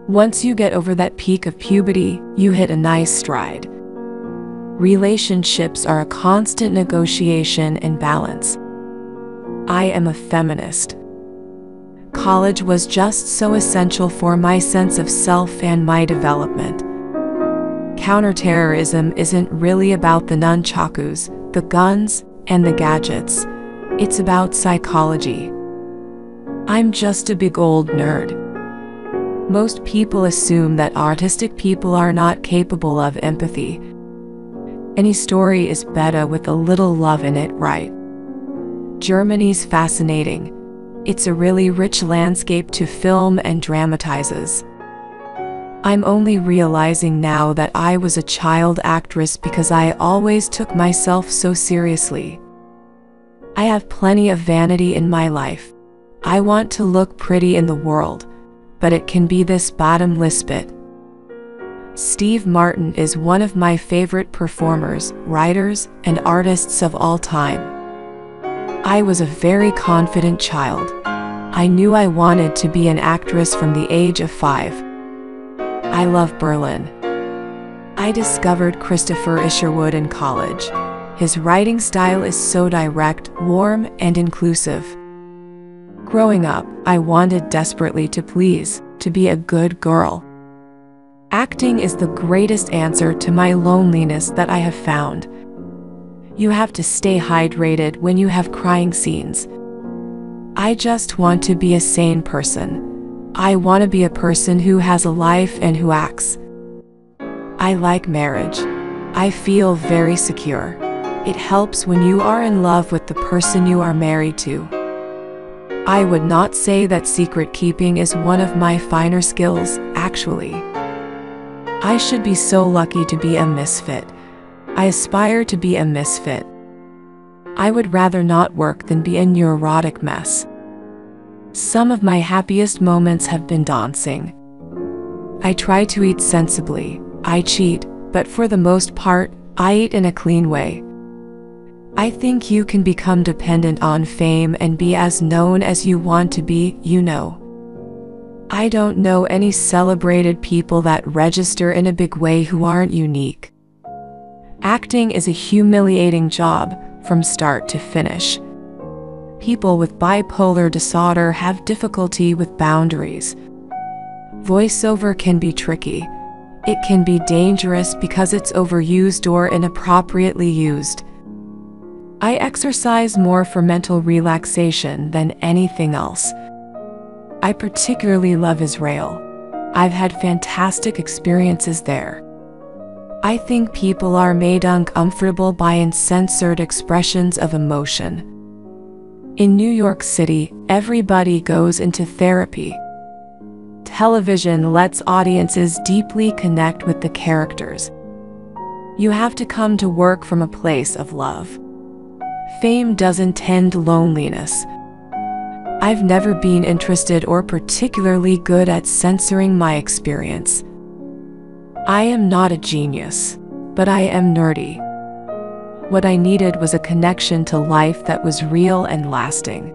Once you get over that peak of puberty, you hit a nice stride. Relationships are a constant negotiation and balance. I am a feminist. College was just so essential for my sense of self and my development. Counterterrorism isn't really about the nunchakus, the guns, and the gadgets. It's about psychology. I'm just a big old nerd. Most people assume that artistic people are not capable of empathy. Any story is better with a little love in it, right? Germany's fascinating. It's a really rich landscape to film and dramatizes. I'm only realizing now that I was a child actress because I always took myself so seriously. I have plenty of vanity in my life. I want to look pretty in the world, but it can be this bottomless pit. Steve Martin is one of my favorite performers, writers, and artists of all time. I was a very confident child. I knew I wanted to be an actress from the age of 5. I love Berlin. I discovered Christopher Isherwood in college. His writing style is so direct, warm, and inclusive. Growing up, I wanted desperately to please, to be a good girl. Acting is the greatest answer to my loneliness that I have found. You have to stay hydrated when you have crying scenes. I just want to be a sane person. I want to be a person who has a life and who acts. I like marriage. I feel very secure. It helps when you are in love with the person you are married to. I would not say that secret keeping is one of my finer skills, actually. I should be so lucky to be a misfit. I aspire to be a misfit. I would rather not work than be a neurotic mess. Some of my happiest moments have been dancing. I try to eat sensibly. I cheat, but for the most part, I eat in a clean way. I think you can become dependent on fame and be as known as you want to be, you know. I don't know any celebrated people that register in a big way who aren't unique. Acting is a humiliating job, from start to finish. People with bipolar disorder have difficulty with boundaries. Voiceover can be tricky. It can be dangerous because it's overused or inappropriately used. I exercise more for mental relaxation than anything else. I particularly love Israel. I've had fantastic experiences there. I think people are made uncomfortable by uncensored expressions of emotion. In New York City, everybody goes into therapy. Television lets audiences deeply connect with the characters. You have to come to work from a place of love. Fame doesn't tend loneliness. I've never been interested or particularly good at censoring my experience. I am not a genius, but I am nerdy. What I needed was a connection to life that was real and lasting.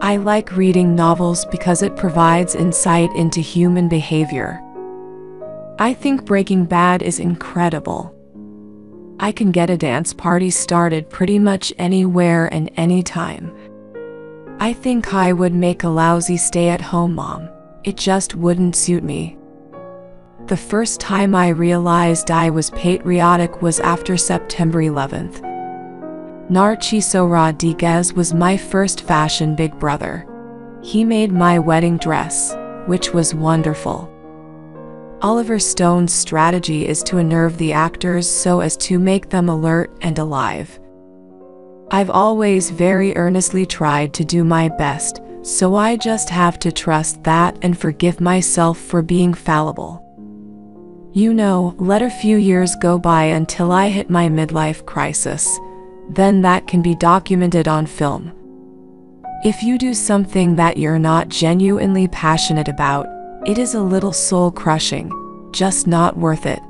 I like reading novels because it provides insight into human behavior. I think Breaking Bad is incredible. I can get a dance party started pretty much anywhere and anytime. I think I would make a lousy stay-at-home mom. It just wouldn't suit me. The first time I realized I was patriotic was after September 11th. Narciso Rodriguez was my first fashion big brother. He made my wedding dress, which was wonderful. Oliver Stone's strategy is to unnerve the actors so as to make them alert and alive. I've always very earnestly tried to do my best, so I just have to trust that and forgive myself for being fallible. You know, let a few years go by until I hit my midlife crisis. Then that can be documented on film. If you do something that you're not genuinely passionate about, it is a little soul-crushing, just not worth it.